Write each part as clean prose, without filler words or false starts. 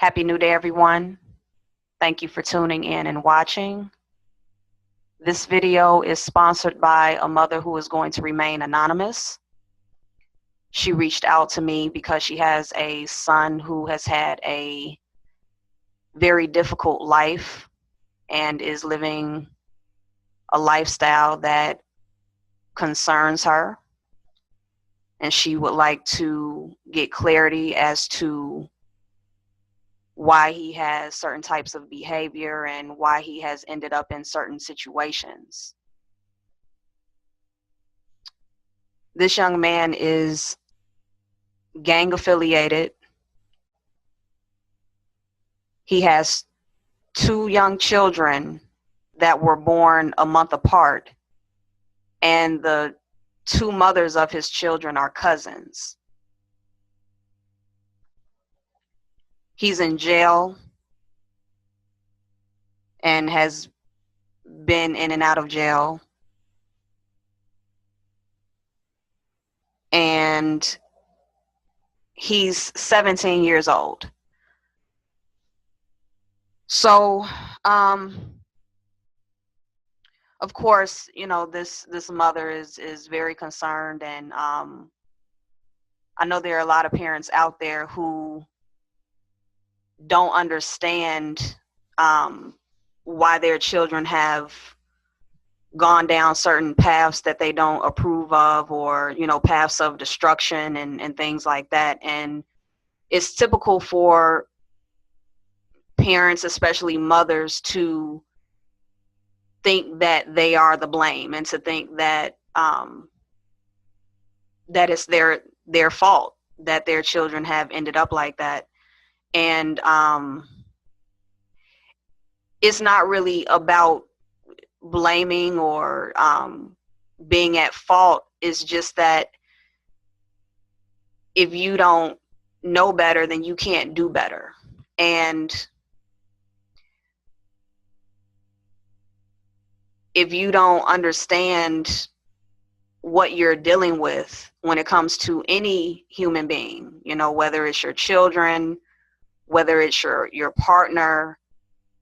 Happy New Day, everyone. Thank you for tuning in and watching. This video is sponsored by a mother who is going to remain anonymous. She reached out to me because she has a son who has had a very difficult life and is living a lifestyle that concerns her. And she would like to get clarity as to why he has certain types of behavior and why he has ended up in certain situations. This young man is gang affiliated. He has two young children that were born a month apart, and the two mothers of his children are cousins. He's in jail and has been in and out of jail. And he's 17 years old. So, of course, you know, this mother is very concerned, and I know there are a lot of parents out there who don't understand why their children have gone down certain paths that they don't approve of, or, you know, paths of destruction and things like that. And it's typical for parents, especially mothers, to think that they are the blame and to think that that it's their fault that their children have ended up like that. And it's not really about blaming or being at fault. It's just that if you don't know better, then you can't do better. And if you don't understand what you're dealing with when it comes to any human being, you know, whether it's your children, whether it's your partner,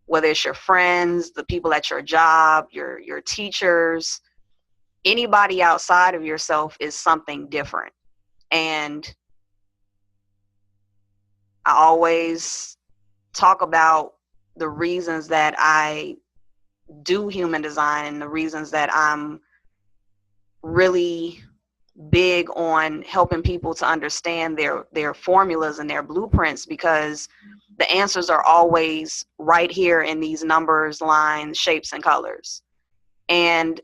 whether it's your friends, the people at your job, your teachers, anybody outside of yourself is something different. And I always talk about the reasons that I do human design and the reasons that I'm really big on helping people to understand their formulas and their blueprints, because the answers are always right here in these numbers, lines, shapes, and colors. And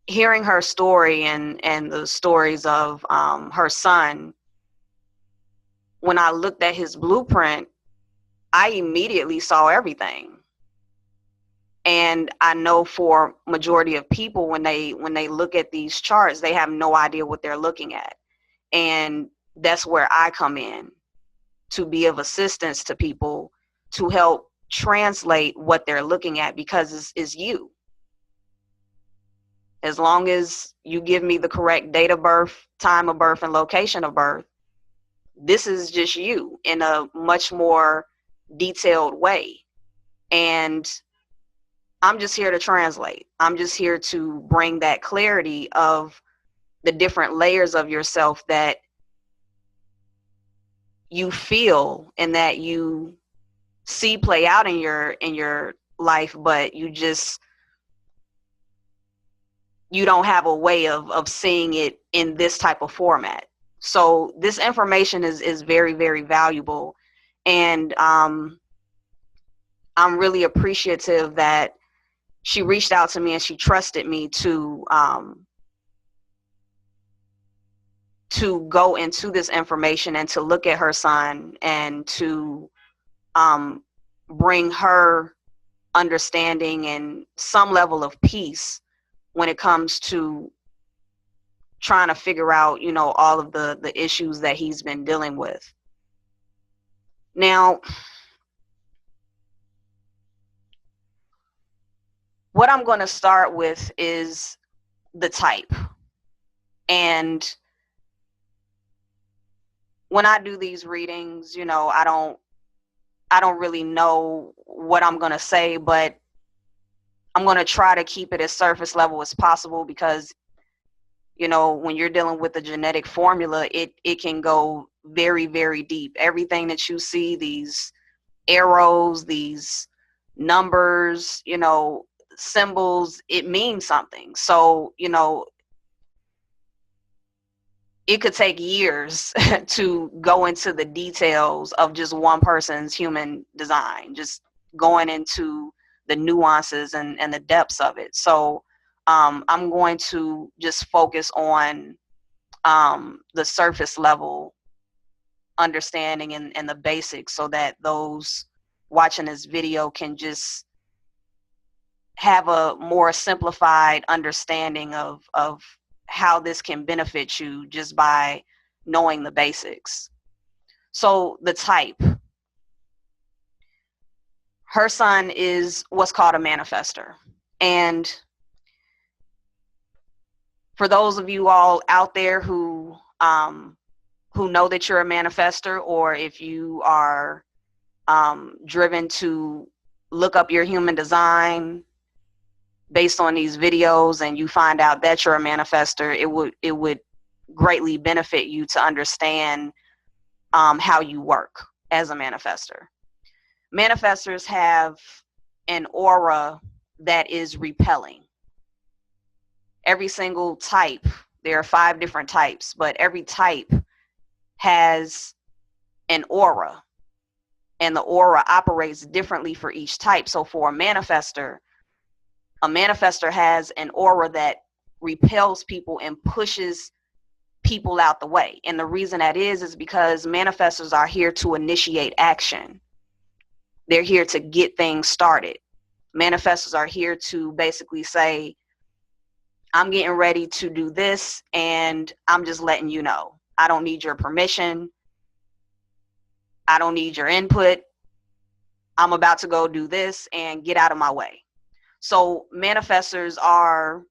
hearing her story and the stories of her son, when I looked at his blueprint, I immediately saw everything. And I know for majority of people, when they look at these charts, they have no idea what they're looking at. And that's where I come in, to be of assistance to people, to help translate what they're looking at, because it's you. As long as you give me the correct date of birth, time of birth, and location of birth, this is just you in a much more detailed way. And I'm just here to translate. I'm just here to bring that clarity of the different layers of yourself that you feel and that you see play out in your life, but you don't have a way of seeing it in this type of format. So this information is very, very valuable. And I'm really appreciative that she reached out to me and she trusted me to go into this information and to look at her son and to bring her understanding and some level of peace when it comes to trying to figure out, you know, all of the issues that he's been dealing with. Now, what I'm going to start with is the type. And when I do these readings, you know, I don't I don't really know what I'm going to say, but I'm going to try to keep it as surface level as possible because, you know, when you're dealing with the genetic formula, it can go very, very deep. Everything that you see, these arrows, these numbers, you know, symbols, it means something. So, you know, it could take years to go into the details of just one person's human design, just going into the nuances and the depths of it. So I'm going to just focus on the surface level understanding and the basics so that those watching this video can just have a more simplified understanding of how this can benefit you just by knowing the basics. So the type, her son is what's called a manifestor. And for those of you all out there who know that you're a manifestor, or if you are driven to look up your human design based on these videos and you find out that you're a manifestor, it would greatly benefit you to understand how you work as a manifestor. Manifestors have an aura that is repelling. Every single type, there are 5 different types, but every type has an aura, and the aura operates differently for each type. So for a manifestor has an aura that repels people and pushes people out the way. And the reason that is because manifestors are here to initiate action. They're here to get things started. Manifestors are here to basically say, I'm getting ready to do this and I'm just letting you know. I don't need your permission. I don't need your input. I'm about to go do this and get out of my way. So manifestors are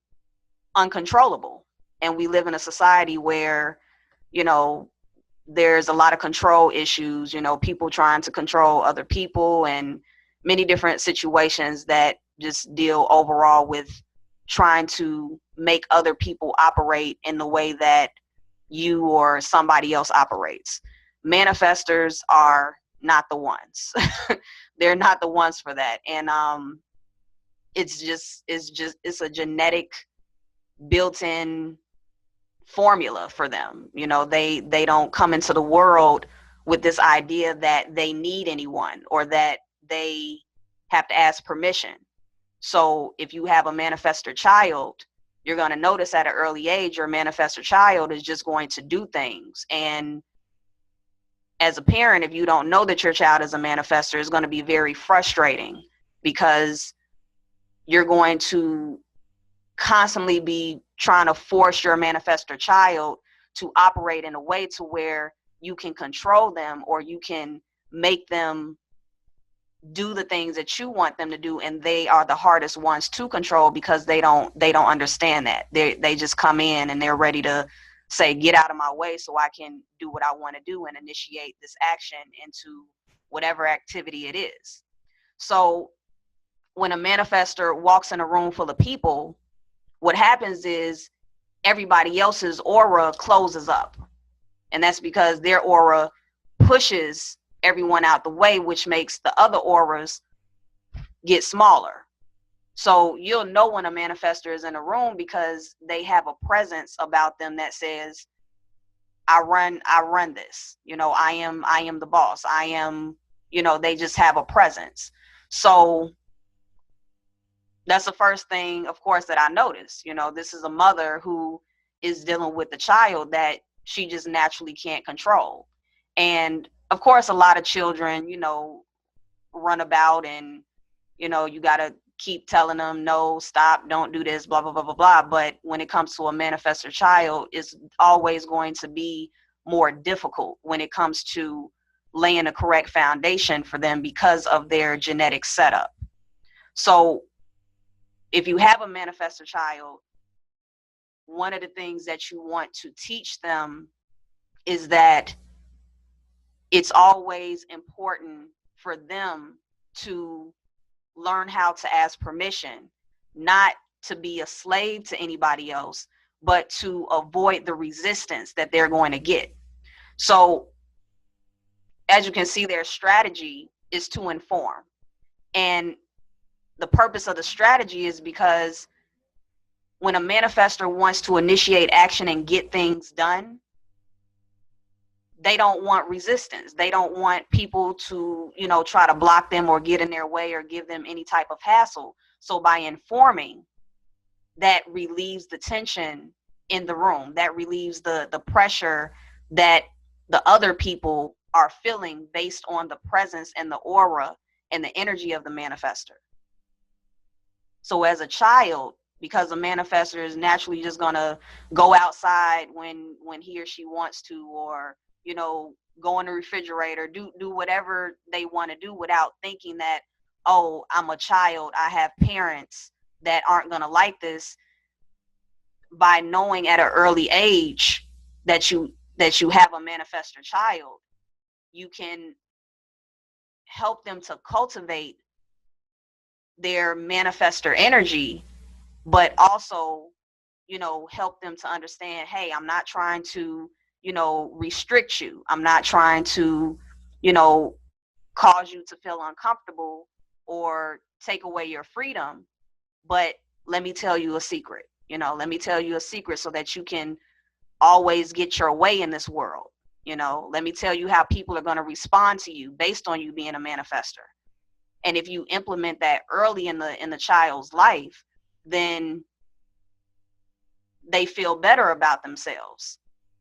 uncontrollable. And we live in a society where, you know, there's a lot of control issues, you know, people trying to control other people and many different situations that just deal overall with trying to make other people operate in the way that you or somebody else operates. Manifestors are not the ones. They're not the ones for that. And it's a genetic built-in formula for them. You know, they don't come into the world with this idea that they need anyone or that they have to ask permission. So if you have a manifestor child, you're going to notice at an early age your manifestor child is just going to do things. And as a parent, if you don't know that your child is a manifestor, it's going to be very frustrating because you're going to constantly be trying to force your manifestor child to operate in a way to where you can control them or you can make them do the things that you want them to do, and they are the hardest ones to control because they don't understand that. They just come in and they're ready to say, get out of my way so I can do what I want to do and initiate this action into whatever activity it is. So when a manifestor walks in a room full of people, what happens is everybody else's aura closes up. And that's because their aura pushes everyone out the way, which makes the other auras get smaller. So you'll know when a manifestor is in a room because they have a presence about them that says, I run this, you know, I am the boss. I am, you know, they just have a presence. So that's the first thing, of course, that I noticed. You know, this is a mother who is dealing with a child that she just naturally can't control. And of course, a lot of children, you know, run about and, you know, you got to keep telling them, no, stop, don't do this, blah, blah, blah, blah, blah. But when it comes to a manifestor child, it's always going to be more difficult when it comes to laying a correct foundation for them because of their genetic setup. So if you have a manifestor child, one of the things that you want to teach them is that it's always important for them to learn how to ask permission, not to be a slave to anybody else, but to avoid the resistance that they're going to get. So as you can see, their strategy is to inform. And the purpose of the strategy is because when a manifestor wants to initiate action and get things done, they don't want resistance. They don't want people to, try to block them or get in their way or give them any type of hassle. So by informing, that relieves the tension in the room, that relieves the pressure that the other people are feeling based on the presence and the aura and the energy of the manifestor. So as a child, because a manifestor is naturally just going to go outside when he or she wants to, or, go in the refrigerator, do whatever they want to do without thinking that, oh, I'm a child, I have parents that aren't going to like this. By knowing at an early age that you have a manifestor child, you can help them to cultivate their manifestor energy, but also, help them to understand, hey, I'm not trying to, restrict you. I'm not trying to, cause you to feel uncomfortable or take away your freedom. But let me tell you a secret. Let me tell you a secret so that you can always get your way in this world. Let me tell you how people are going to respond to you based on you being a manifestor. And if you implement that early in the child's life, then they feel better about themselves,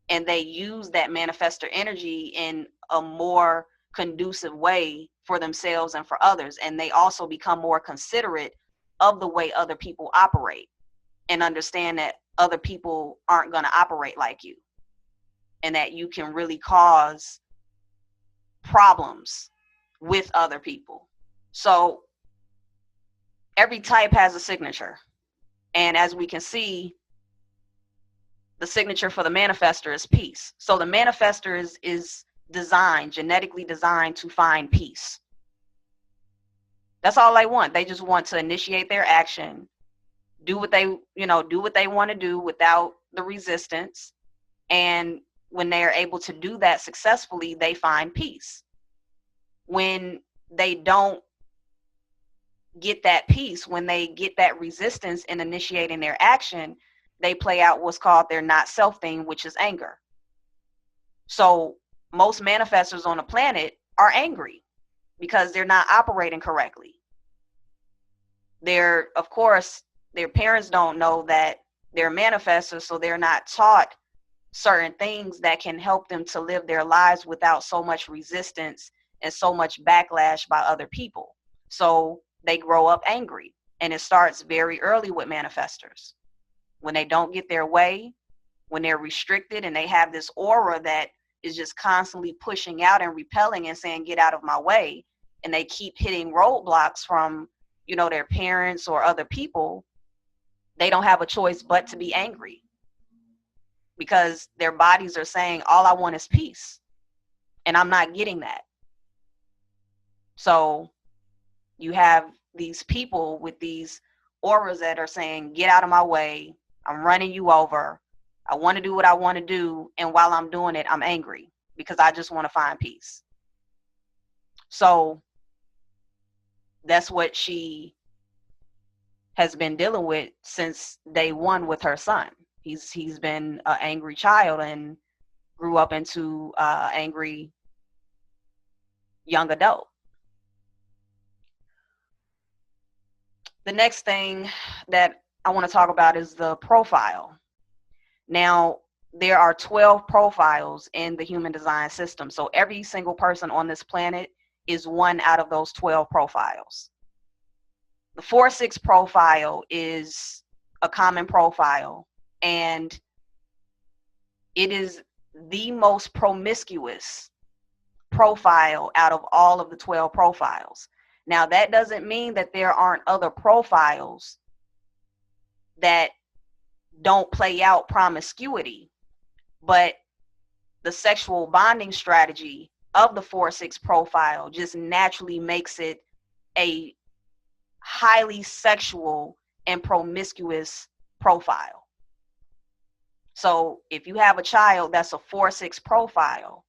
and they use that manifestor energy in a more conducive way for themselves and for others. And they also become more considerate of the way other people operate, and understand that other people aren't going to operate like you, and that you can really cause problems with other people. So every type has a signature. And as we can see, the signature for the manifestor is peace. So the manifestor is designed, genetically designed to find peace. That's all they want. They just want to initiate their action, do what they want to do without the resistance. And when they are able to do that successfully, they find peace. When they don't get that peace, when they get that resistance in initiating their action, they play out what's called their not self thing, which is anger. So most manifestors on the planet are angry because they're not operating correctly. Of course, their parents don't know that they're manifestors, so they're not taught certain things that can help them to live their lives without so much resistance and so much backlash by other people. So they grow up angry, and it starts very early with manifestors. When they don't get their way, when they're restricted and they have this aura that is just constantly pushing out and repelling and saying, get out of my way, and they keep hitting roadblocks from, their parents or other people, they don't have a choice but to be angry, because their bodies are saying, all I want is peace, and I'm not getting that. So you have these people with these auras that are saying, get out of my way, I'm running you over, I want to do what I want to do, and while I'm doing it, I'm angry because I just want to find peace. So that's what she has been dealing with since day one with her son. He's been an angry child and grew up into an angry young adult. The next thing that I want to talk about is the profile. Now, there are 12 profiles in the human design system. So every single person on this planet is one out of those 12 profiles. The 4-6 profile is a common profile, and it is the most promiscuous profile out of all of the 12 profiles. Now, that doesn't mean that there aren't other profiles that don't play out promiscuity, but the sexual bonding strategy of the 4-6 profile just naturally makes it a highly sexual and promiscuous profile. So if you have a child that's a 4-6 profile,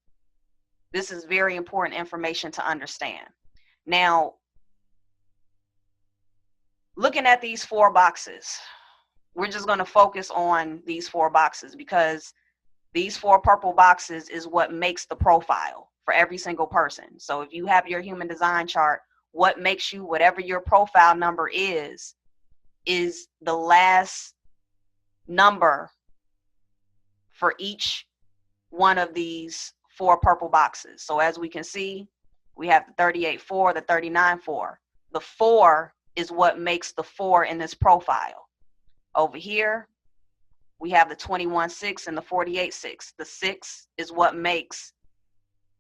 this is very important information to understand. Now, looking at these 4 boxes, we're just going to focus on these 4 boxes because these 4 purple boxes is what makes the profile for every single person. So if you have your human design chart, what makes you whatever your profile number is the last number for each one of these 4 purple boxes. So as we can see, we have the 38-4, the 39-4. The 4 is what makes the 4 in this profile. Over here, we have the 21-6 and the 48-6. The 6 is what makes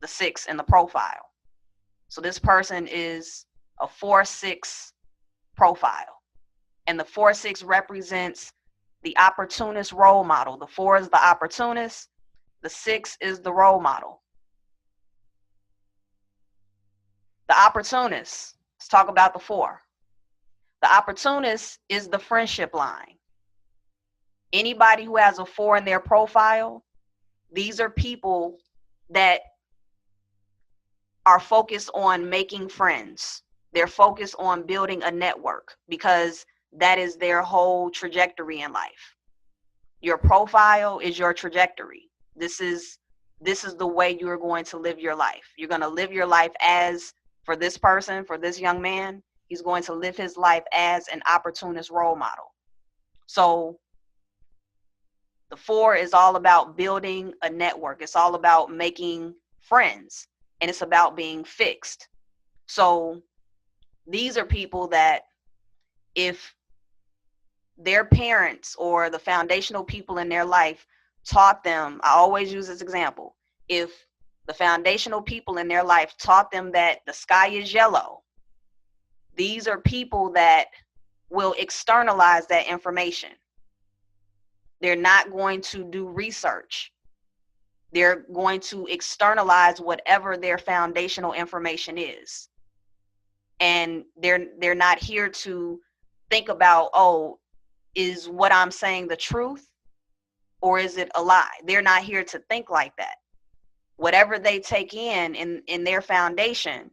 the 6 in the profile. So this person is a 4-6 profile. And the 4-6 represents the opportunist role model. The 4 is the opportunist. The 6 is the role model. The opportunist, let's talk about the 4. The opportunist is the friendship line. Anybody who has a 4 in their profile, these are people that are focused on making friends. They're focused on building a network because that is their whole trajectory in life. Your profile is your trajectory. This is the way you're going to live your life. You're going to live your life as, for this person, for this young man, he's going to live his life as an opportunist role model. So the 4 is all about building a network. It's all about making friends, and it's about being fixed. So these are people that if their parents or the foundational people in their life taught them, I always use this example, if the foundational people in their life taught them that the sky is yellow, these are people that will externalize that information. They're not going to do research. They're going to externalize whatever their foundational information is. And they're not here to think about, oh, is what I'm saying the truth or is it a lie? They're not here to think like that. Whatever they take in their foundation,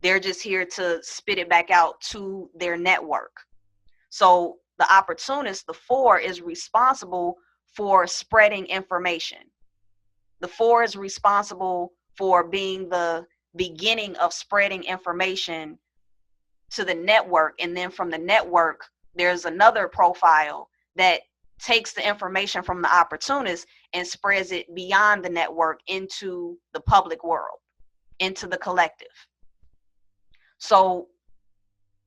they're just here to spit it back out to their network. So the opportunist, the 4, is responsible for spreading information. The 4 is responsible for being the beginning of spreading information to the network. And then from the network, there's another profile that takes the information from the opportunist and spreads it beyond the network into the public world, into the collective. So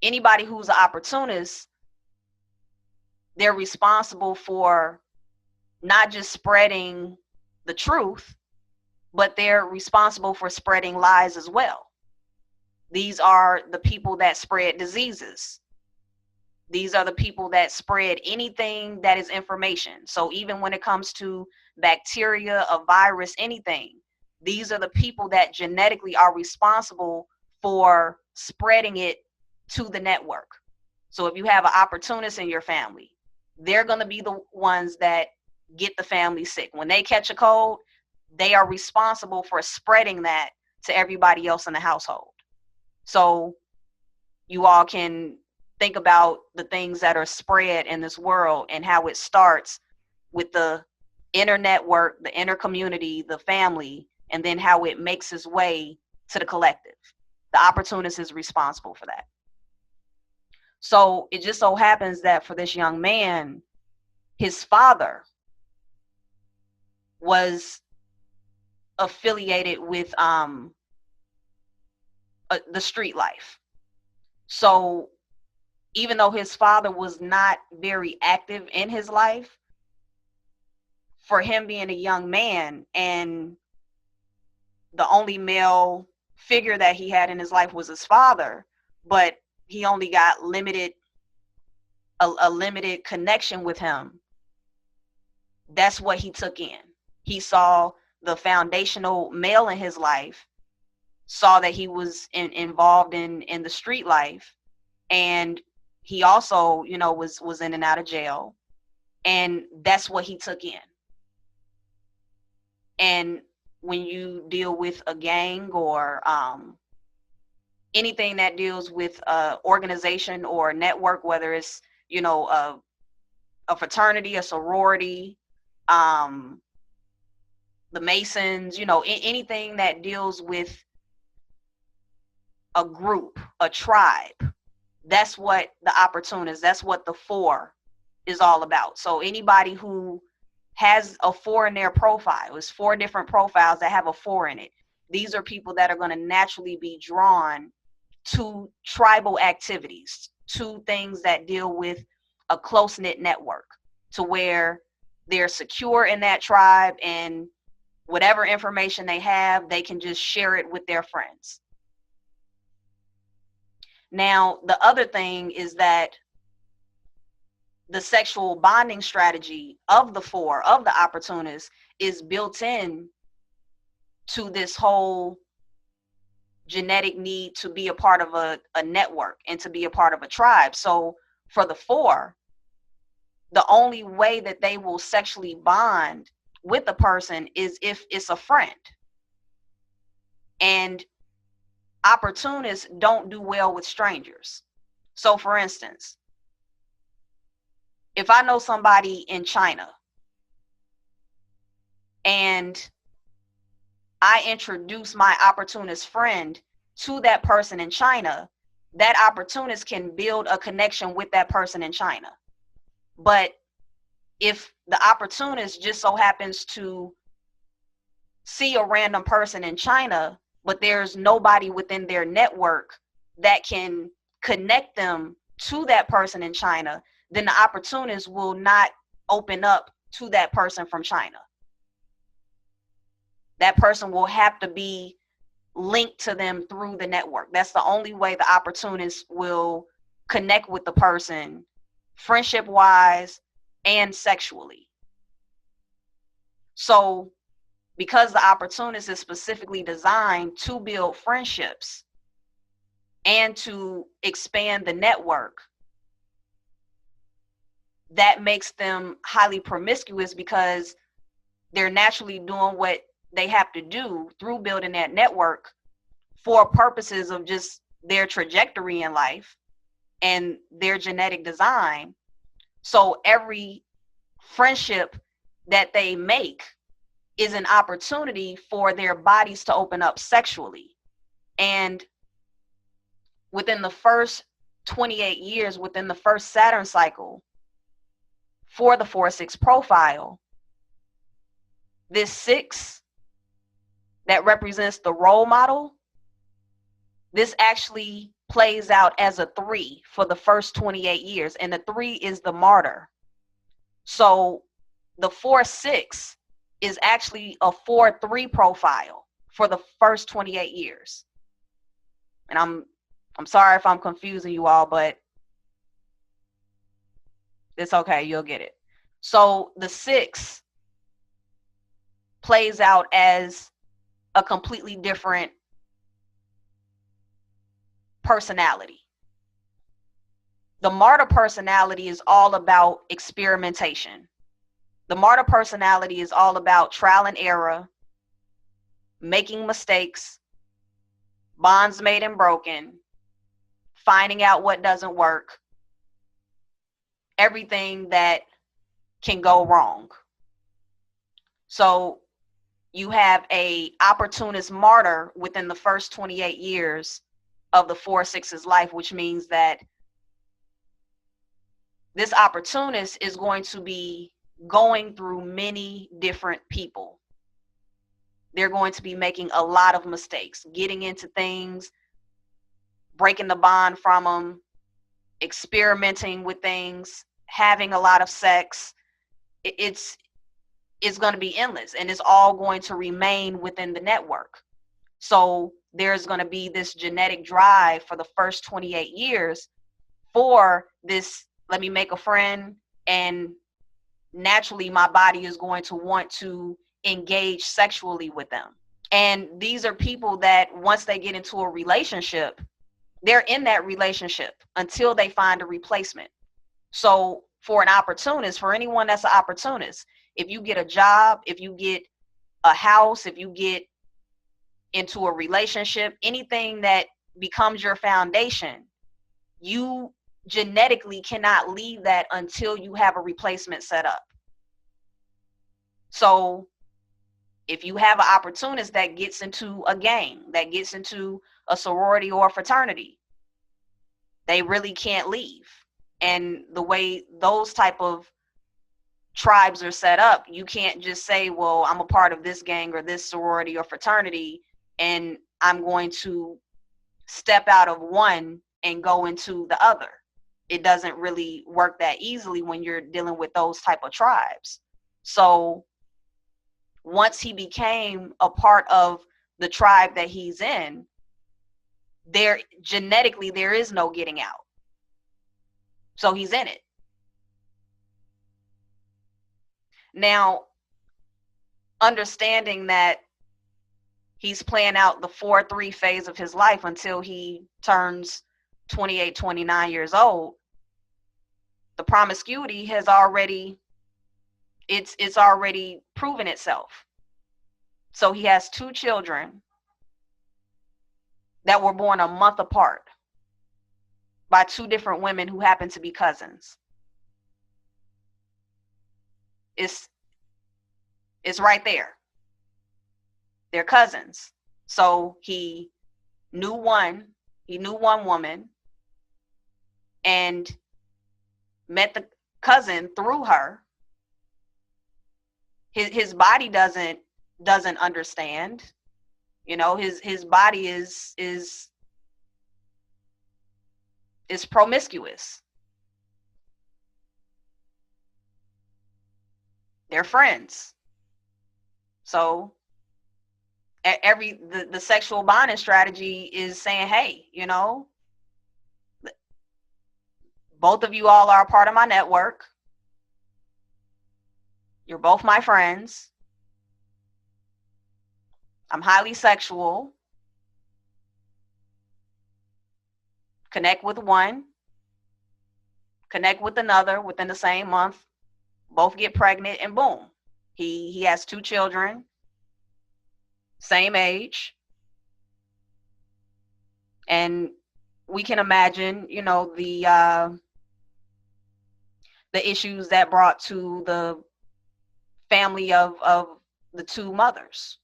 anybody who's an opportunist, they're responsible for not just spreading the truth, but they're responsible for spreading lies as well. These are the people that spread diseases. These are the people that spread anything that is information. So even when it comes to bacteria, a virus, anything, these are the people that genetically are responsible for spreading it to the network. So if you have an opportunist in your family, they're going to be the ones that get the family sick. When they catch a cold, they are responsible for spreading that to everybody else in the household. So you all can think about the things that are spread in this world and how it starts with the inner network, the inner community, the family, and then how it makes its way to the collective. The opportunist is responsible for that. So it just so happens that for this young man, his father was affiliated with the street life. So even though his father was not very active in his life, for him being a young man and the only male figure that he had in his life was his father, but he only got a limited connection with him. That's what he took in. He saw the foundational male in his life, saw that he was involved in the street life, and he also, you know, was in and out of jail, and that's what he took in. And when you deal with a gang or anything that deals with organization or network, whether it's, you know, a fraternity, a sorority, the Masons, you know, anything that deals with a group, a tribe, that's what the opportunist, that's what the four is all about. So anybody who has a four in their profile, it's 4 different profiles that have a 4 in it. These are people that are going to naturally be drawn to tribal activities, to things that deal with a close-knit network, to where they're secure in that tribe, and whatever information they have, they can just share it with their friends. Now, the other thing is that the sexual bonding strategy of the 4, of the opportunists, is built in to this whole genetic need to be a part of a network and to be a part of a tribe. So for the 4, the only way that they will sexually bond with a person is if it's a friend. And opportunists don't do well with strangers. So for instance, if I know somebody in China and I introduce my opportunist friend to that person in China, that opportunist can build a connection with that person in China. But if the opportunist just so happens to see a random person in China, but there's nobody within their network that can connect them to that person in China, then the opportunist will not open up to that person from China. That person will have to be linked to them through the network. That's the only way the opportunist will connect with the person, friendship-wise and sexually. So because the opportunist is specifically designed to build friendships and to expand the network, that makes them highly promiscuous, because they're naturally doing what they have to do through building that network for purposes of just their trajectory in life and their genetic design. So every friendship that they make is an opportunity for their bodies to open up sexually. And within the first 28 years, within the first Saturn cycle, for the 4-6 profile, this 6 that represents the role model, this actually plays out as a 3 for the first 28 years. And the 3 is the martyr. So the 4-6 is actually a 4-3 profile for the first 28 years. And I'm sorry if I'm confusing you all, but it's okay, you'll get it. So the 6 plays out as a completely different personality. The martyr personality is all about experimentation. The martyr personality is all about trial and error, making mistakes, bonds made and broken, finding out what doesn't work, everything that can go wrong. So you have a opportunist martyr within the first 28 years of the 4-6's life, which means that this opportunist is going to be going through many different people. They're going to be making a lot of mistakes, getting into things, breaking the bond from them, experimenting with things, having a lot of sex. It's going to be endless, and it's all going to remain within the network. So there's going to be this genetic drive for the first 28 years for this, let me make a friend, and naturally my body is going to want to engage sexually with them. And these are people that once they get into a relationship, they're in that relationship until they find a replacement. So for an opportunist, for anyone that's an opportunist, if you get a job, if you get a house, if you get into a relationship, anything that becomes your foundation, you genetically cannot leave that until you have a replacement set up. So if you have an opportunist that gets into a gang, that gets into a sorority or a fraternity, they really can't leave. And the way those type of tribes are set up, you can't just say, well, I'm a part of this gang or this sorority or fraternity, and I'm going to step out of one and go into the other. It doesn't really work that easily when you're dealing with those type of tribes. So once he became a part of the tribe that he's in, there genetically there is no getting out. So he's in it. Now, understanding that he's playing out the 4-3 phase of his life until he turns 28, 29 years old, the promiscuity has already, it's already proven itself. So he has 2 children that were born a month apart by 2 different women who happen to be cousins. It's right there. They're cousins. So he knew one woman and met the cousin through her. His body doesn't understand. You know, his body is promiscuous. They're friends. So the sexual bonding strategy is saying, hey, you know, both of you all are a part of my network. You're both my friends. I'm highly sexual. Connect with one, connect with another within the same month, both get pregnant, and boom. He has 2 children, same age. And we can imagine, you know, the issues that brought to the family of the 2 mothers,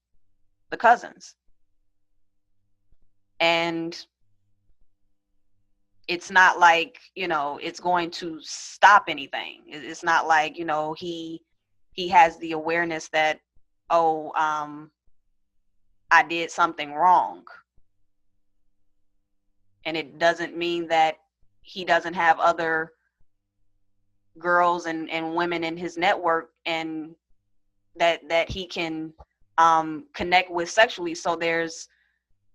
the cousins. And it's not like, you know, it's going to stop anything. It's not like, you know, he has the awareness that, oh, I did something wrong. And it doesn't mean that he doesn't have other girls and women in his network and that he can connect with sexually. So there's,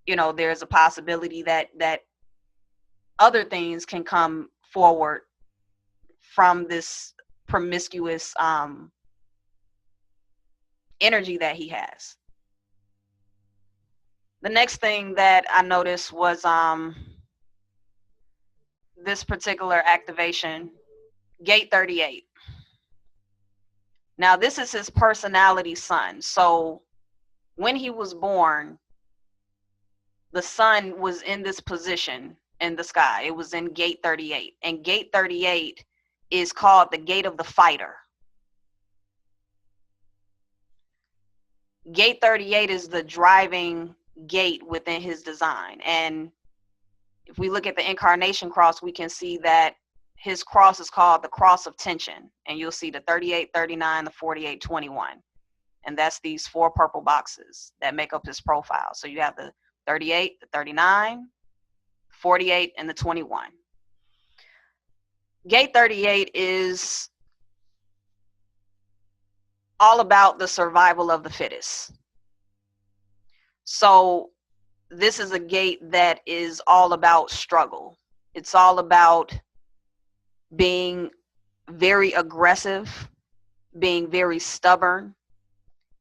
you know, there's a possibility that other things can come forward from this promiscuous energy that he has. The next thing that I noticed was this particular activation, gate 38. Now, this is his personality sun. So when he was born, the sun was in this position in the sky. It was in gate 38. And gate 38 is called the gate of the fighter. Gate 38 is the driving gate within his design. And if we look at the incarnation cross, we can see that his cross is called the cross of tension. And you'll see the 38, 39, the 48, 21. And that's these 4 purple boxes that make up his profile. So you have the 38, the 39, 48, and the 21. Gate 38 is all about the survival of the fittest. So this is a gate that is all about struggle. It's all about being very aggressive, being very stubborn,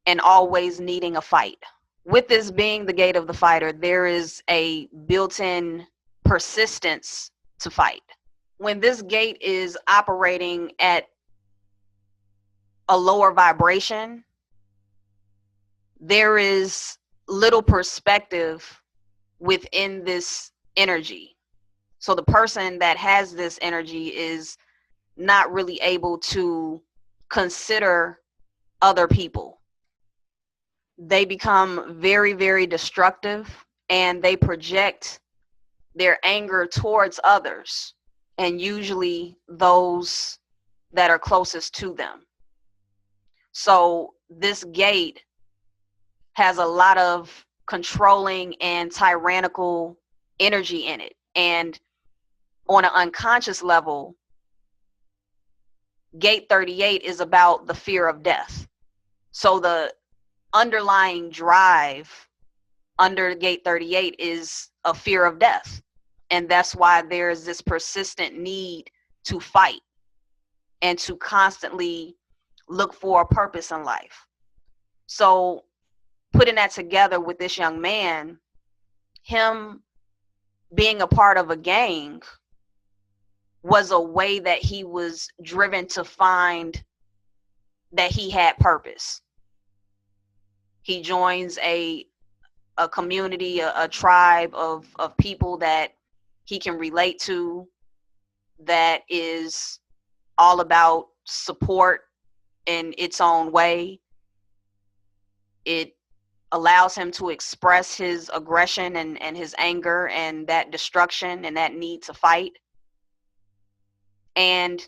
and always needing a fight. With this being the gate of the fighter, there is a built-in persistence to fight. When this gate is operating at a lower vibration, there is little perspective within this energy. So the person that has this energy is not really able to consider other people. They become very, very destructive, and they project their anger towards others, and usually those that are closest to them. So this gate has a lot of controlling and tyrannical energy in it. And on an unconscious level, gate 38 is about the fear of death. So the underlying drive under gate 38 is a fear of death. And that's why there's this persistent need to fight and to constantly look for a purpose in life. So putting that together with this young man, him being a part of a gang was a way that he was driven to find that he had purpose. He joins a community, a tribe of people that he can relate to, that is all about support in its own way. It allows him to express his aggression and his anger and that destruction and that need to fight. And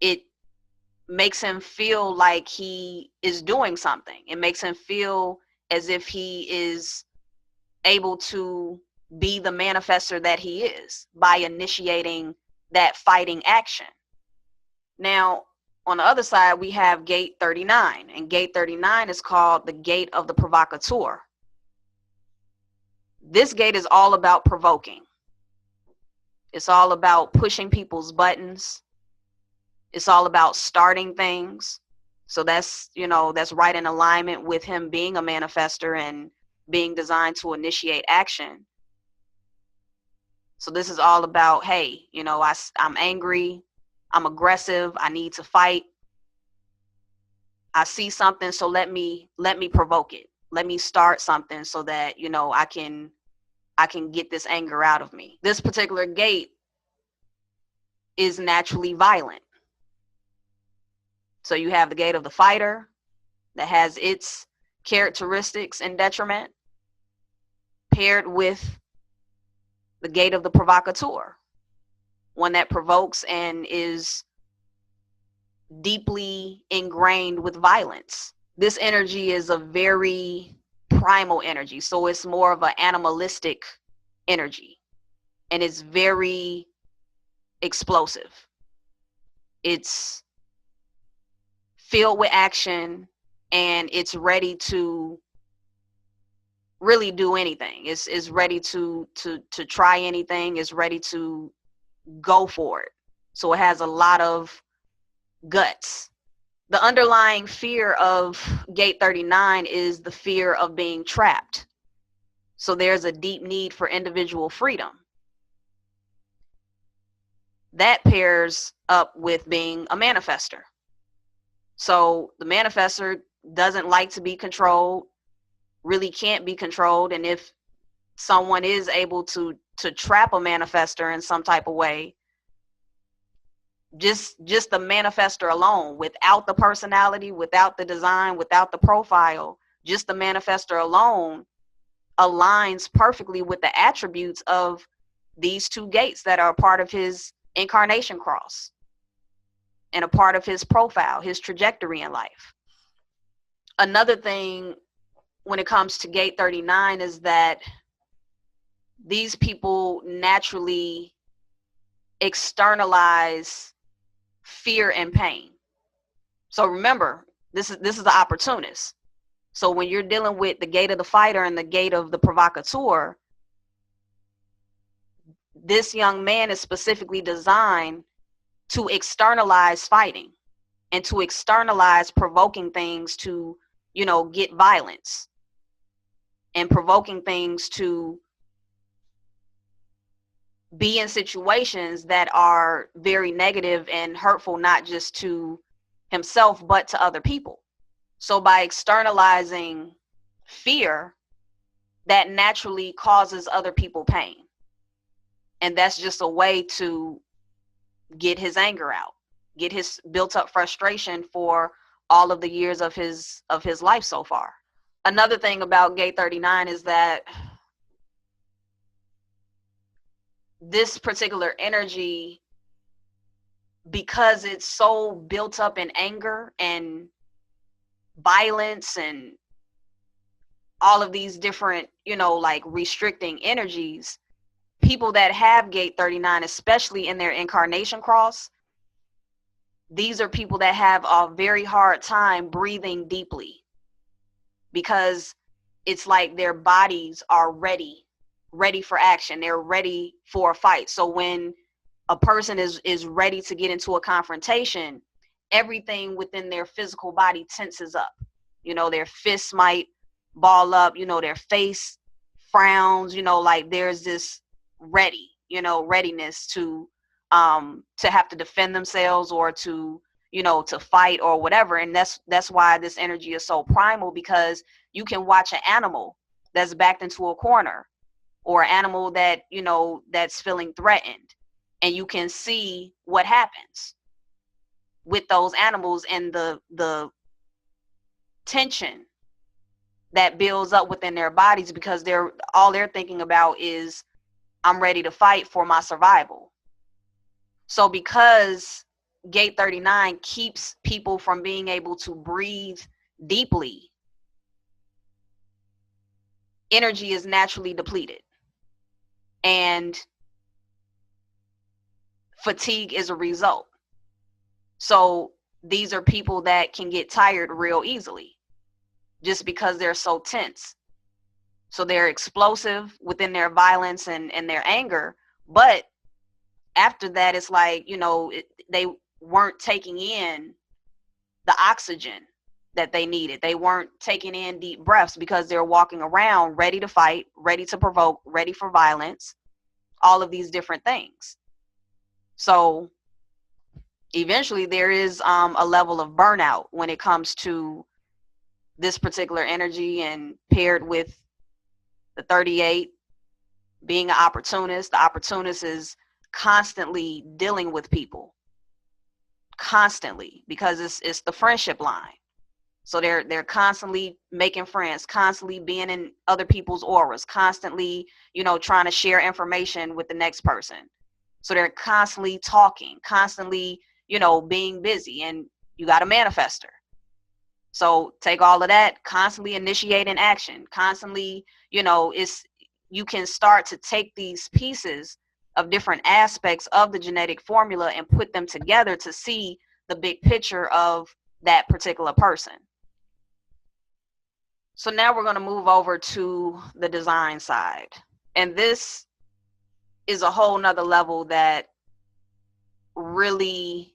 it makes him feel like he is doing something. It makes him feel as if he is able to be the manifestor that he is by initiating that fighting action. Now, on the other side, we have gate 39, and gate 39 is called the gate of the provocateur. This gate is all about provoking. It's all about pushing people's buttons. It's all about starting things. So that's, that's right in alignment with him being a manifestor and being designed to initiate action. So this is all about, hey, I'm angry, I'm aggressive, I need to fight. I see something, so let me provoke it. Let me start something so that, I can get this anger out of me. This particular gate is naturally violent. So you have the gate of the fighter that has its characteristics and detriment, paired with the gate of the provocateur, one that provokes and is deeply ingrained with violence. This energy is a very primal energy, so it's more of an animalistic energy, and it's very explosive. It's filled with action, and it's ready to really do anything. It's ready to try anything. It's ready to go for it. So it has a lot of guts. The underlying fear of gate 39 is the fear of being trapped. So there's a deep need for individual freedom. That pairs up with being a manifestor. So the manifestor doesn't like to be controlled, really can't be controlled. And if someone is able to trap a manifestor in some type of way, just the manifestor alone, without the personality, without the design, without the profile, just the manifestor alone aligns perfectly with the attributes of these two gates that are a part of his incarnation cross and a part of his profile, his trajectory in life. Another thing when it comes to gate 39 is that these people naturally externalize fear and pain. So remember, this is the opportunist. So when you're dealing with the gate of the fighter and the gate of the provocateur, this young man is specifically designed to externalize fighting and to externalize provoking things to get violence and provoking things to be in situations that are very negative and hurtful, not just to himself, but to other people. So by externalizing fear, that naturally causes other people pain. And that's just a way to get his anger out, get his built up frustration for all of the years of his life so far. Another thing about Gate 39 is that this particular energy, because it's so built up in anger and violence and all of these different, like restricting energies, people that have Gate 39, especially in their incarnation cross, these are people that have a very hard time breathing deeply, because it's like their bodies are ready for action. They're ready for a fight. So when a person is ready to get into a confrontation, everything within their physical body tenses up. Their fists might ball up, their face frowns, like there's this readiness to have to defend themselves, or to to fight or whatever. And that's why this energy is so primal, because you can watch an animal that's backed into a corner, or an animal that that's feeling threatened, and you can see what happens with those animals and the tension that builds up within their bodies, because they're thinking about is, I'm ready to fight for my survival. So because Gate 39 keeps people from being able to breathe deeply, energy is naturally depleted, and fatigue is a result. So these are people that can get tired real easily, just because they're so tense. So they're explosive within their violence and their anger, but after that, it's like, they weren't taking in the oxygen that they needed. They weren't taking in deep breaths, because they're walking around ready to fight, ready to provoke, ready for violence, all of these different things. So eventually there is a level of burnout when it comes to this particular energy, and paired with the 38 being an opportunist. The opportunist is constantly dealing with people, constantly, because it's the friendship line. So they're constantly making friends, constantly being in other people's auras, constantly, trying to share information with the next person. So they're constantly talking, constantly, being busy. And you got a manifestor. So take all of that, constantly initiating action, constantly, you can start to take these pieces of different aspects of the genetic formula and put them together to see the big picture of that particular person. So now we're going to move over to the design side. And this is a whole nother level that really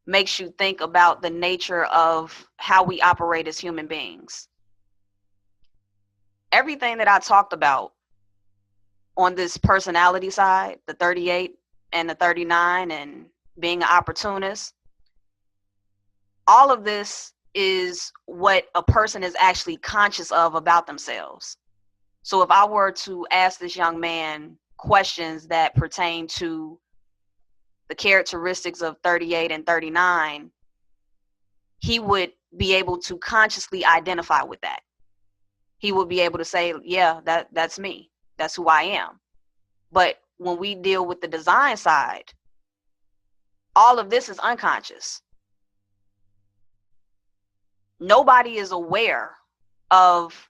makes you think about the nature of how we operate as human beings. Everything that I talked about on this personality side, the 38 and the 39, and being an opportunist, all of this is what a person is actually conscious of about themselves. So if I were to ask this young man questions that pertain to the characteristics of 38 and 39, he would be able to consciously identify with that. He would be able to say, yeah, that's me. That's who I am. But when we deal with the design side, all of this is unconscious. Nobody is aware of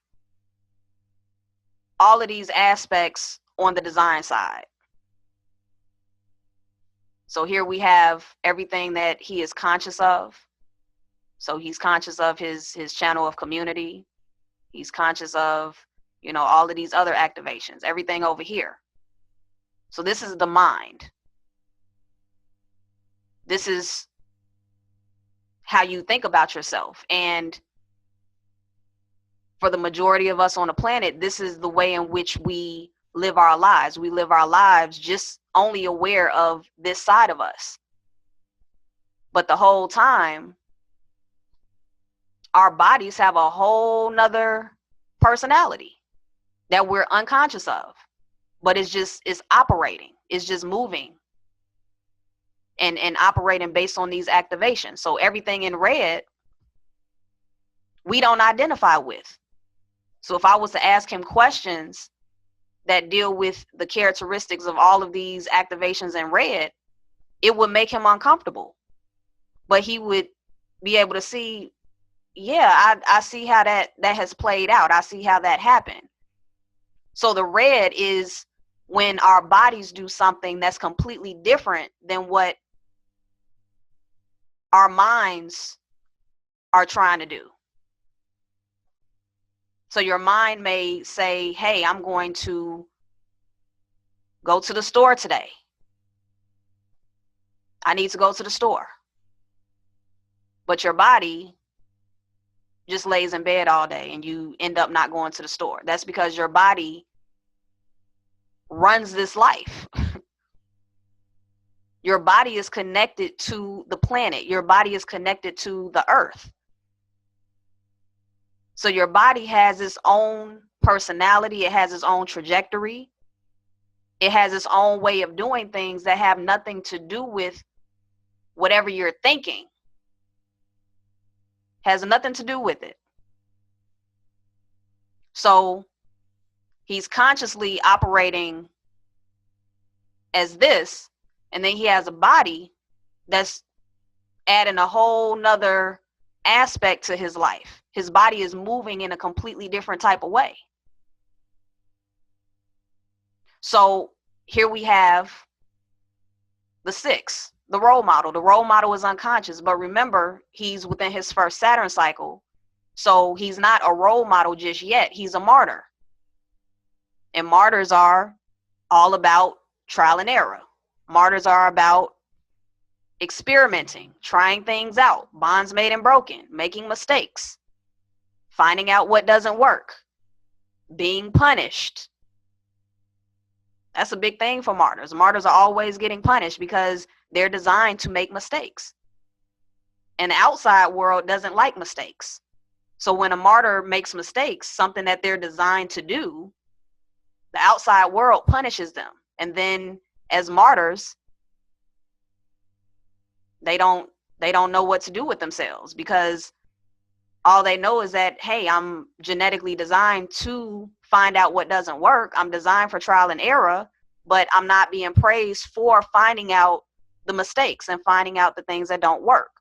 all of these aspects on the design side. So here we have everything that he is conscious of. So he's conscious of his channel of community. He's conscious of, all of these other activations, everything over here. So this is the mind. This is how you think about yourself. And for the majority of us on the planet, this is the way in which we live our lives. We live our lives just only aware of this side of us. But the whole time, our bodies have a whole nother personality that we're unconscious of. But it's operating. It's just moving and operating based on these activations. So everything in red, we don't identify with. So if I was to ask him questions that deal with the characteristics of all of these activations in red, it would make him uncomfortable. But he would be able to see, yeah, I see how that has played out. I see how that happened. So the red is when our bodies do something that's completely different than what our minds are trying to do. So your mind may say, hey, I'm going to go to the store today. I need to go to the store. But your body just lays in bed all day and you end up not going to the store. That's because your body runs this life. Your body is connected to the planet. Your body is connected to the earth. So your body has its own personality. It has its own trajectory. It has its own way of doing things that have nothing to do with whatever you're thinking. Has nothing to do with it. So he's consciously operating as this, and then he has a body that's adding a whole nother aspect to his life. His body is moving in a completely different type of way. So here we have the 6, the role model. The role model is unconscious, but remember, he's within his first Saturn cycle. So he's not a role model just yet. He's a martyr. And martyrs are all about trial and error. Martyrs are about experimenting, trying things out, bonds made and broken, making mistakes, finding out what doesn't work, being punished. That's a big thing for martyrs. Martyrs are always getting punished because they're designed to make mistakes. And the outside world doesn't like mistakes. So when a martyr makes mistakes, something that they're designed to do, the outside world punishes them. And then as martyrs, they don't know what to do with themselves, because all they know is that, hey, I'm genetically designed to find out what doesn't work. I'm designed for trial and error, but I'm not being praised for finding out the mistakes and finding out the things that don't work.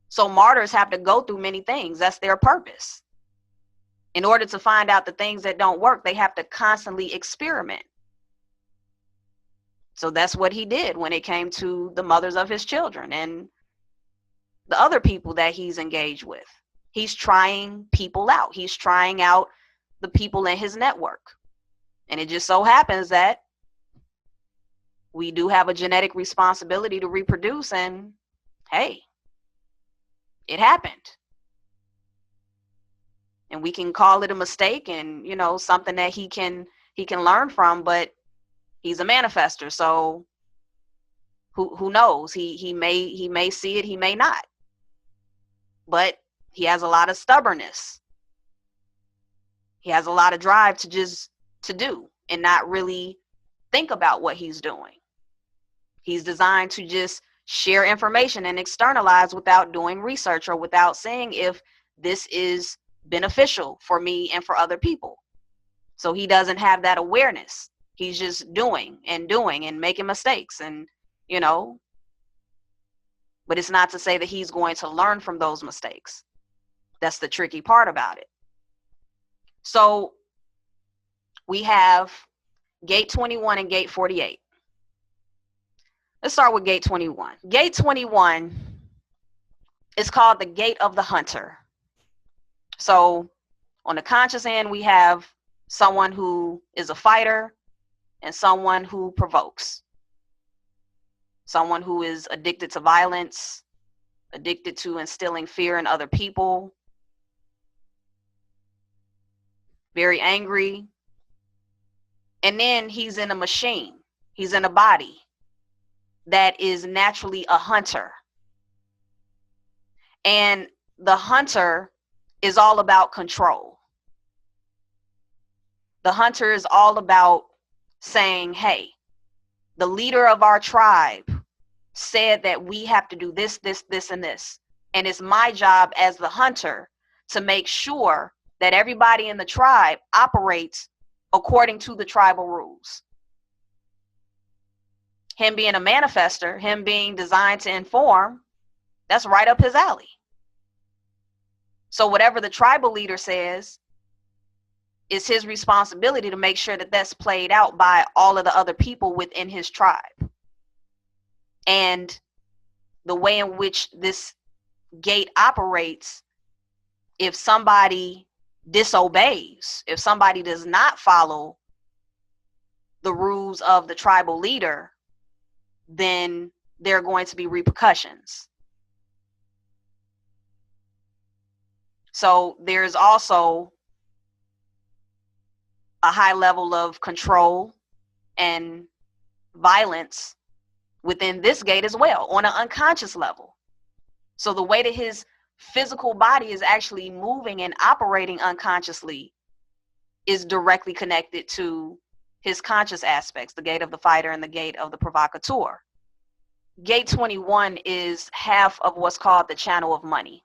So martyrs have to go through many things. That's their purpose. In order to find out the things that don't work, they have to constantly experiment. So that's what he did when it came to the mothers of his children and the other people that he's engaged with. He's trying people out. He's trying out the people in his network. And it just so happens that we do have a genetic responsibility to reproduce, and hey, it happened. And we can call it a mistake and, something that he can learn from, but he's a manifestor. So who knows? He may see it, he may not. But he has a lot of stubbornness. He has a lot of drive to do and not really think about what he's doing. He's designed to just share information and externalize without doing research or without saying if this is beneficial for me and for other people. So he doesn't have that awareness. He's just doing and making mistakes and, but it's not to say that he's going to learn from those mistakes. That's the tricky part about it. So we have gate 21 and gate 48. Let's start with gate 21. Gate 21 is called the gate of the hunter. So on the conscious end, we have someone who is a fighter and someone who provokes. Someone who is addicted to violence, addicted to instilling fear in other people, very angry. And then he's in a machine. He's in a body that is naturally a hunter. And the hunter is all about control. The hunter is all about saying, hey, the leader of our tribe said that we have to do this, this, this, and this. And it's my job as the hunter to make sure that everybody in the tribe operates according to the tribal rules. Him being a manifestor, him being designed to inform, that's right up his alley. So whatever the tribal leader says, it's his responsibility to make sure that that's played out by all of the other people within his tribe. And the way in which this gate operates, if somebody disobeys, if somebody does not follow the rules of the tribal leader, then there are going to be repercussions. So there's also a high level of control and violence within this gate as well, on an unconscious level. So the way that his physical body is actually moving and operating unconsciously is directly connected to his conscious aspects, the gate of the fighter and the gate of the provocateur. Gate 21 is half of what's called the channel of money.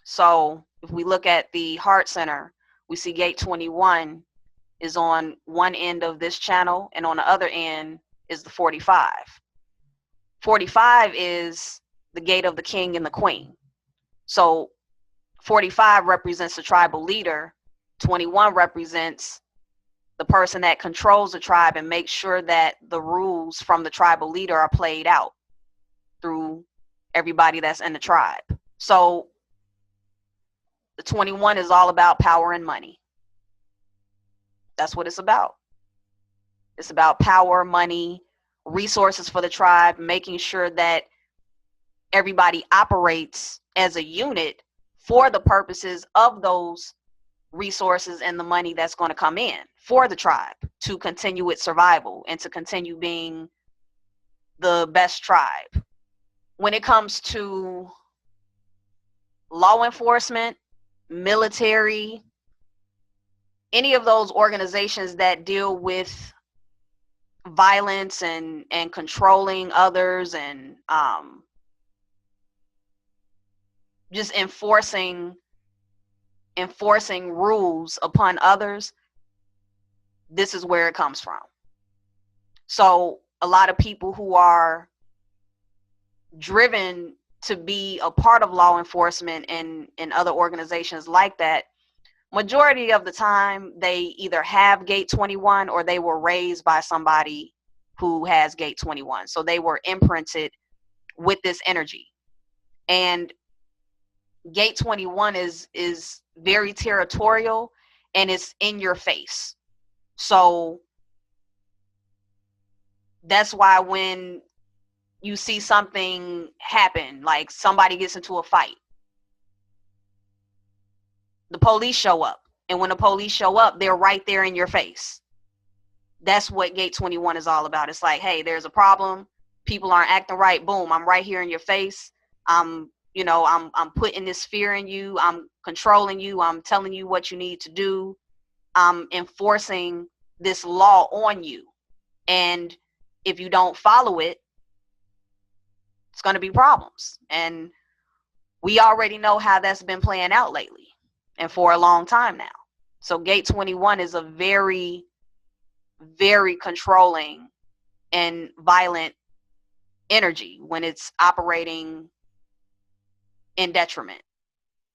So if we look at the heart center, we see gate 21 is on one end of this channel, and on the other end is the 45. 45 is the gate of the king and the queen. So 45 represents the tribal leader. 21 represents the person that controls the tribe and makes sure that the rules from the tribal leader are played out through everybody that's in the tribe. So the 21 is all about power and money. That's what it's about. It's about power, money, resources for the tribe, making sure that everybody operates as a unit for the purposes of those resources and the money that's going to come in for the tribe to continue its survival and to continue being the best tribe. When it comes to law enforcement, military, any of those organizations that deal with violence and controlling others and just enforcing rules upon others, this is where it comes from. So a lot of people who are driven to be a part of law enforcement and other organizations like that, majority of the time they either have gate 21 or they were raised by somebody who has gate 21. So they were imprinted with this energy. And gate 21 is very territorial and it's in your face. So that's why when you see something happen, like somebody gets into a fight, the police show up. And when the police show up, they're right there in your face. That's what gate 21 is all about. It's like, hey, there's a problem. People aren't acting right. Boom, I'm right here in your face. I'm putting this fear in you. I'm controlling you. I'm telling you what you need to do. I'm enforcing this law on you. And if you don't follow it, it's going to be problems. And we already know how that's been playing out lately and for a long time now. So gate 21 is a very, very controlling and violent energy when it's operating in detriment.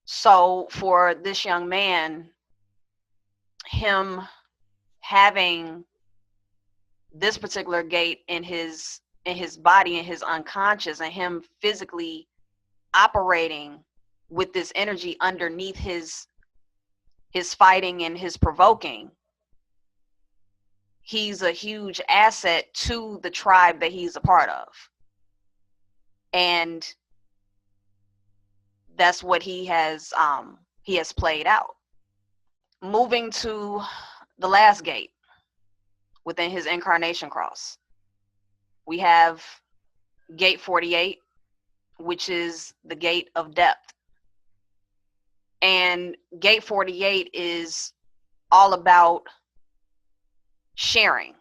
So for this young man, him having this particular gate in his body, in his unconscious, and him physically operating with this energy underneath his fighting and his provoking, he's a huge asset to the tribe that he's a part of. And that's what he has played out. Moving to the last gate within his incarnation cross, we have gate 48, which is the gate of depth. And gate 48 is all about sharing,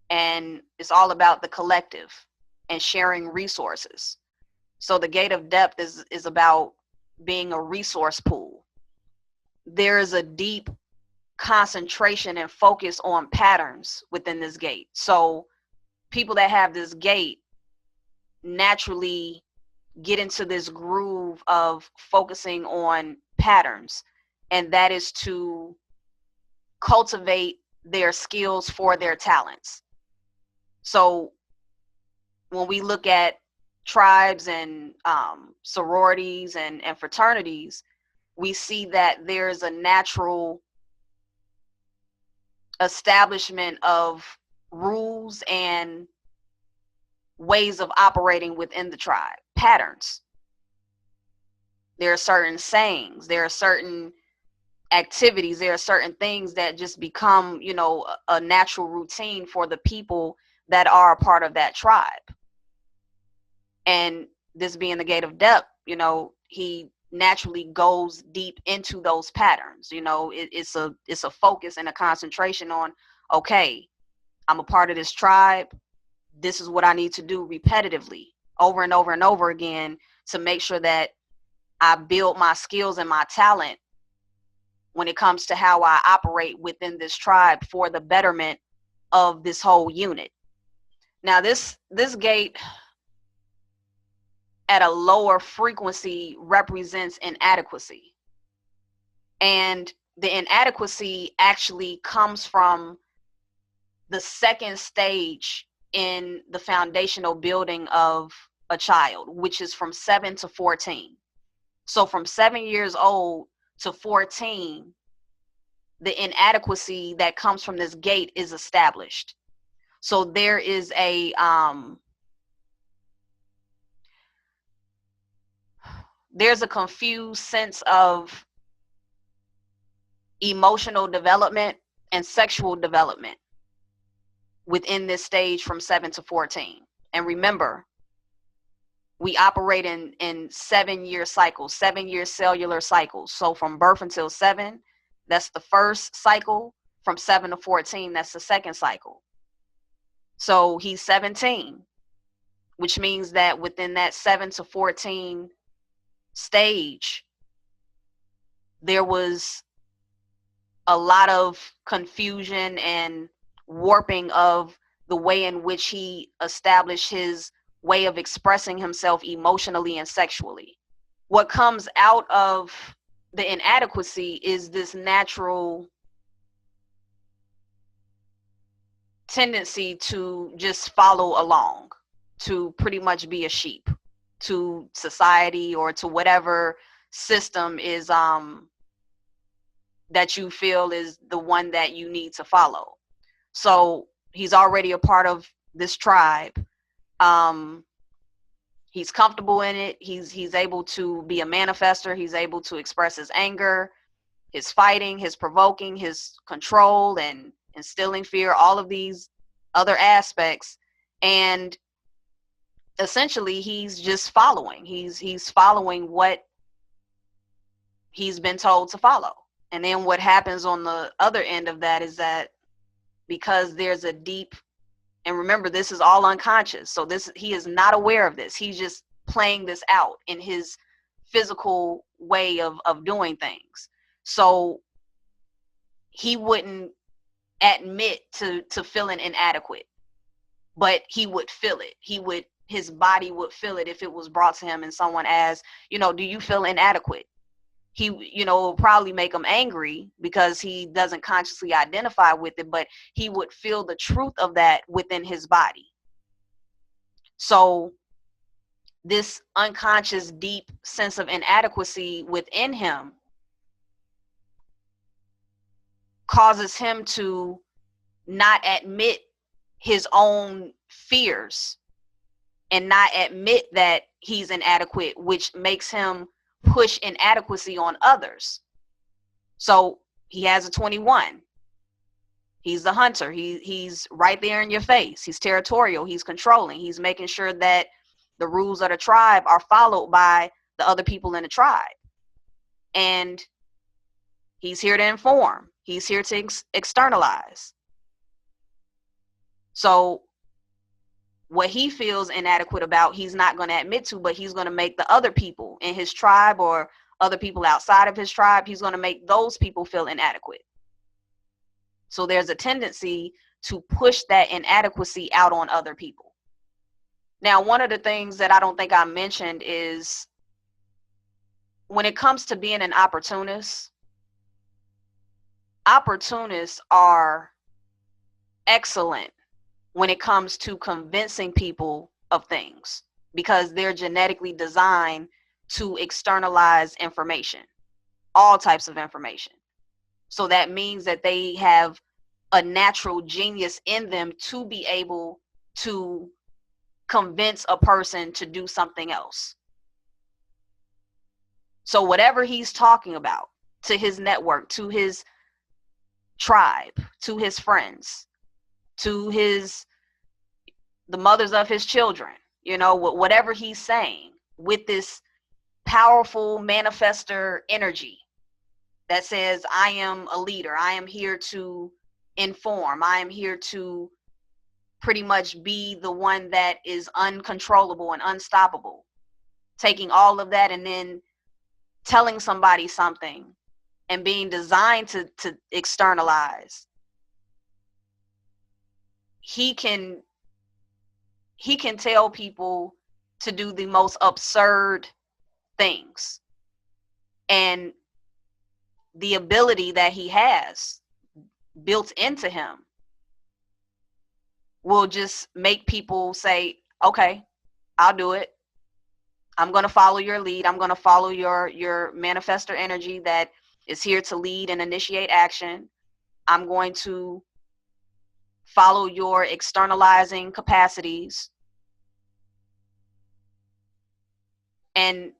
and it's all about the collective and sharing resources. So the gate of depth is about being a resource pool. There is a deep concentration and focus on patterns within this gate. So people that have this gate naturally get into this groove of focusing on patterns, and that is to cultivate their skills for their talents. So when we look at tribes and sororities and fraternities, we see that there's a natural establishment of rules and ways of operating within the tribe, patterns. There are certain sayings, there are certain activities, there are certain things that just become, a natural routine for the people that are a part of that tribe. And this being the gate of depth, he naturally goes deep into those patterns. It's a focus and a concentration on, okay, I'm a part of this tribe. This is what I need to do repetitively over and over and over again to make sure that I build my skills and my talent when it comes to how I operate within this tribe for the betterment of this whole unit. Now, this gate at a lower frequency represents inadequacy. And the inadequacy actually comes from the second stage in the foundational building of a child, which is from 7 to 14. So from 7 years old to 14, the inadequacy that comes from this gate is established. So there is there's a confused sense of emotional development and sexual development within this stage from 7 to 14. And remember, we operate in 7-year cycles, 7-year cellular cycles. So from birth until 7, that's the first cycle. From 7 to 14, that's the second cycle. So he's 17, which means that within that 7 to 14 stage, there was a lot of confusion and warping of the way in which he established his way of expressing himself emotionally and sexually. What comes out of the inadequacy is this natural tendency to just follow along, to pretty much be a sheep to society or to whatever system is that you feel is the one that you need to follow. So he's already a part of this tribe. He's comfortable in it. He's able to be a manifestor. He's able to express his anger, his fighting, his provoking, his control, and instilling fear, all of these other aspects. And essentially he's just following. He's following what he's been told to follow. And then what happens on the other end of that is that because there's a deep, and remember, this is all unconscious. So he is not aware of this. He's just playing this out in his physical way of doing things. So he wouldn't admit to feeling inadequate, but he would feel it. His body would feel it if it was brought to him and someone asked, do you feel inadequate? He, will probably make him angry because he doesn't consciously identify with it, but he would feel the truth of that within his body. So this unconscious, deep sense of inadequacy within him causes him to not admit his own fears and not admit that he's inadequate, which makes him push inadequacy on others. So he has a 21. He's the hunter. He's right there in your face. He's territorial. He's controlling. He's making sure that the rules of the tribe are followed by the other people in the tribe. And he's here to inform. He's here to externalize. So what he feels inadequate about, he's not going to admit to, but he's going to make the other people in his tribe or other people outside of his tribe, he's going to make those people feel inadequate. So there's a tendency to push that inadequacy out on other people. Now, one of the things that I don't think I mentioned is when it comes to being an opportunist, opportunists are excellent when it comes to convincing people of things because they're genetically designed to externalize information, all types of information. So that means that they have a natural genius in them to be able to convince a person to do something else. So whatever he's talking about to his network, to his tribe, to his friends, to the mothers of his children, whatever he's saying with this powerful manifestor energy that says, I am a leader. I am here to inform. I am here to pretty much be the one that is uncontrollable and unstoppable. Taking all of that and then telling somebody something and being designed to externalize. He can tell people to do the most absurd things. And the ability that he has built into him will just make people say, okay, I'll do it. I'm going to follow your lead. I'm going to follow your manifestor energy that is here to lead and initiate action. I'm going to follow your externalizing capacities. And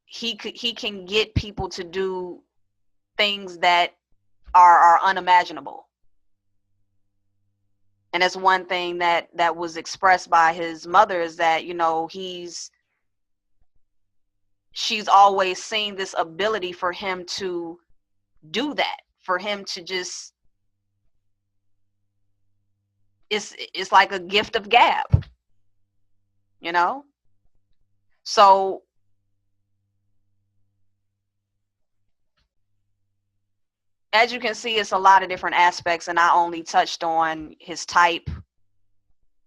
he can get people to do things that are unimaginable. And that's one thing that was expressed by his mother is that, she's always seen this ability for him to do that, for him to just, it's like a gift of gab, So as you can see, it's a lot of different aspects, and I only touched on his type,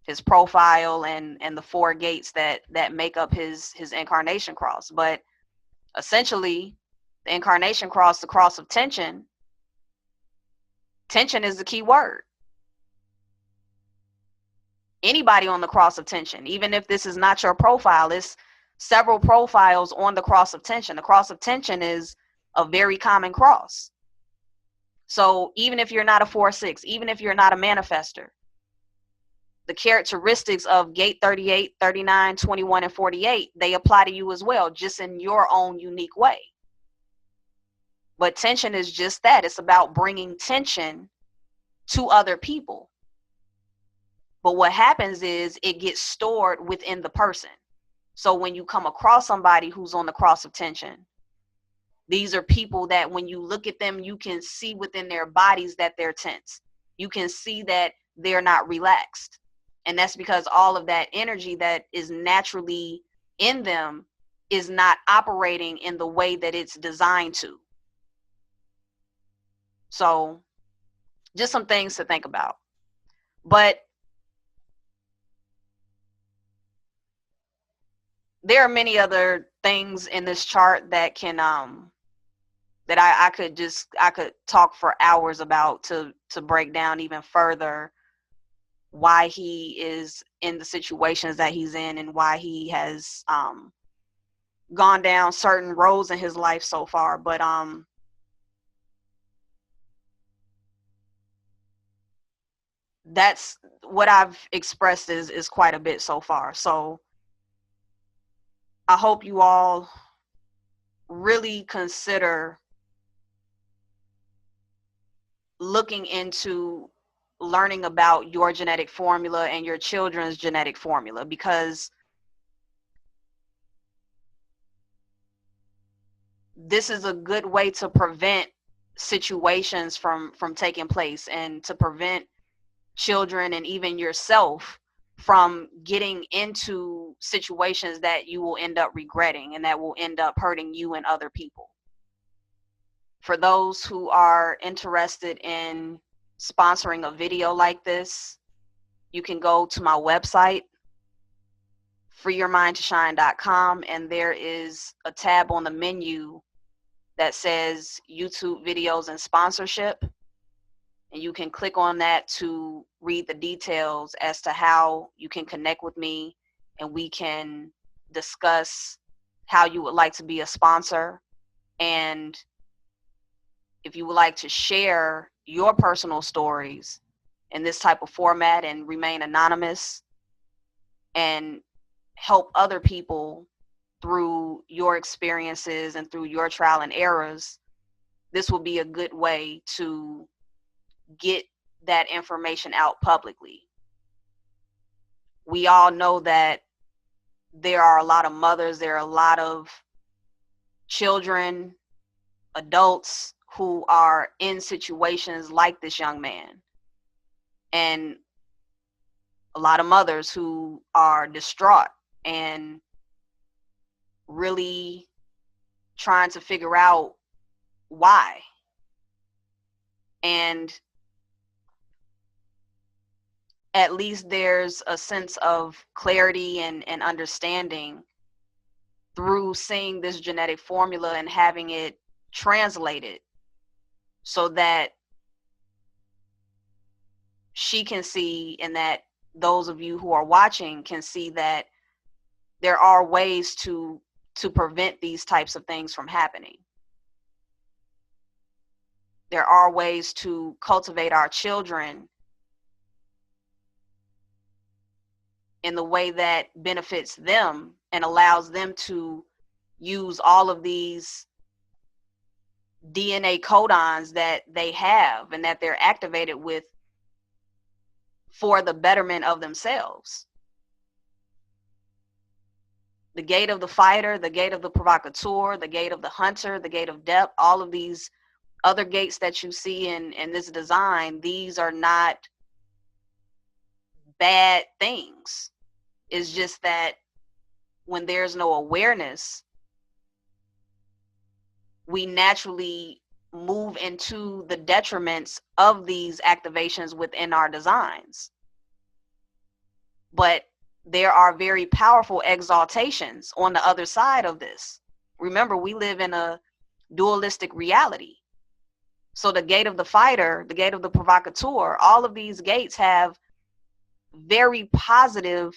his profile, and the 4 gates that make up his incarnation cross. But essentially, the incarnation cross, the cross of tension is the key word. Anybody on the cross of tension, even if this is not your profile, it's several profiles on the cross of tension. The cross of tension is a very common cross. So even if you're not a 4-6, even if you're not a manifestor, the characteristics of gate 38, 39, 21, and 48, they apply to you as well, just in your own unique way. But tension is just that. It's about bringing tension to other people. But what happens is it gets stored within the person. So when you come across somebody who's on the cross of tension, these are people that when you look at them, you can see within their bodies that they're tense. You can see that they're not relaxed. And that's because all of that energy that is naturally in them is not operating in the way that it's designed to. So just some things to think about. But there are many other things in this chart that can that I could talk for hours about to break down even further why he is in the situations that he's in and why he has gone down certain roads in his life so far. But that's what I've expressed is quite a bit so far. So I hope you all really consider looking into learning about your genetic formula and your children's genetic formula, because this is a good way to prevent situations from taking place, and to prevent children and even yourself from getting into situations that you will end up regretting and that will end up hurting you and other people. For those who are interested in sponsoring a video like this, you can go to my website, freeyourmindtoshine.com, and there is a tab on the menu that says YouTube videos and sponsorship. And you can click on that to read the details as to how you can connect with me, and we can discuss how you would like to be a sponsor. And if you would like to share your personal stories in this type of format and remain anonymous and help other people through your experiences and through your trial and errors, this will be a good way to get that information out publicly. We all know that there are a lot of mothers, there are a lot of children, adults who are in situations like this young man, and a lot of mothers who are distraught and really trying to figure out why. And at least there's a sense of clarity and understanding through seeing this genetic formula and having it translated, so that she can see, and that those of you who are watching can see, that there are ways to prevent these types of things from happening. There are ways to cultivate our children in the way that benefits them and allows them to use all of these DNA codons that they have and that they're activated with for the betterment of themselves. The gate of the fighter, the gate of the provocateur, the gate of the hunter, the gate of depth, all of these other gates that you see in this design, these are not bad things. It's just that when there's no awareness, we naturally move into the detriments of these activations within our designs. But there are very powerful exaltations on the other side of this. Remember, we live in a dualistic reality. So the gate of the fighter, the gate of the provocateur, all of these gates have very positive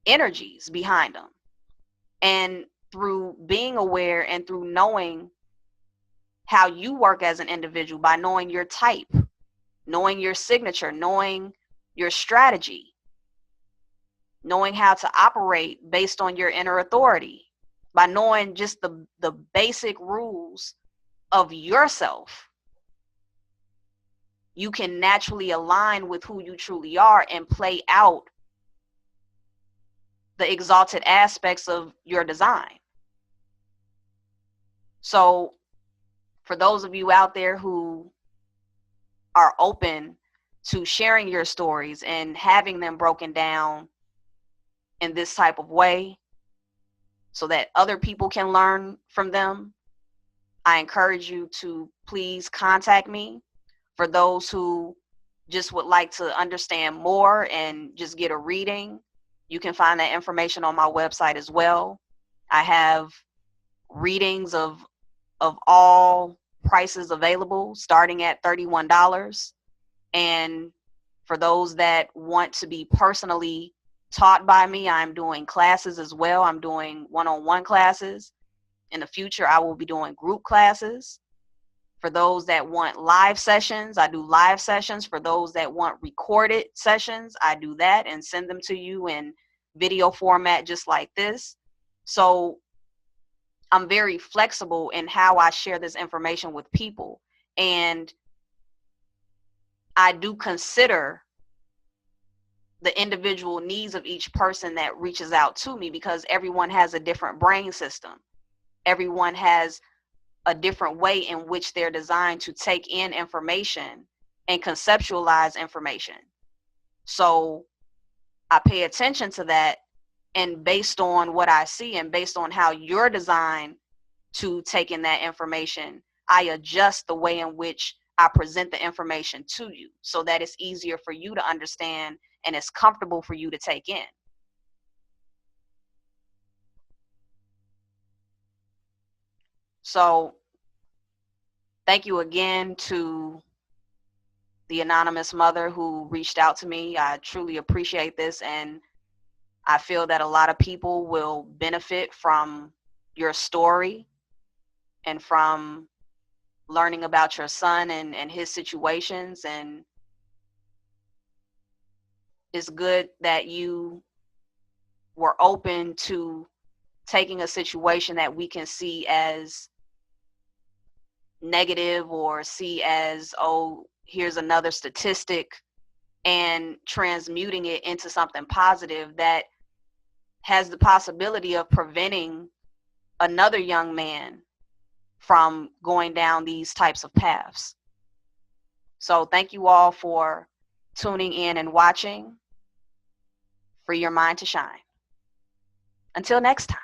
energies behind them. And through being aware and through knowing how you work as an individual, by knowing your type, knowing your signature, knowing your strategy, knowing how to operate based on your inner authority, by knowing just the basic rules of yourself, you can naturally align with who you truly are and play out the exalted aspects of your design. So for those of you out there who are open to sharing your stories and having them broken down in this type of way so that other people can learn from them, I encourage you to please contact me. For those who just would like to understand more and just get a reading, you can find that information on my website as well. I have readings of all prices available, starting at $31. And for those that want to be personally taught by me, I'm doing classes as well. I'm doing one-on-one classes. In the future, I will be doing group classes. For those that want live sessions, I do live sessions. For those that want recorded sessions, I do that and send them to you in video format just like this. So I'm very flexible in how I share this information with people. And I do consider the individual needs of each person that reaches out to me, because everyone has a different brain system. Everyone has a different way in which they're designed to take in information and conceptualize information. So I pay attention to that, and based on what I see and based on how you're designed to take in that information, I adjust the way in which I present the information to you so that it's easier for you to understand and it's comfortable for you to take in. So thank you again to the anonymous mother who reached out to me. I truly appreciate this, and I feel that a lot of people will benefit from your story and from learning about your son and his situations. And it's good that you were open to taking a situation that we can see as negative or see as, oh, here's another statistic, and transmuting it into something positive that has the possibility of preventing another young man from going down these types of paths. So thank you all for tuning in and watching. Free your mind to shine. Until next time.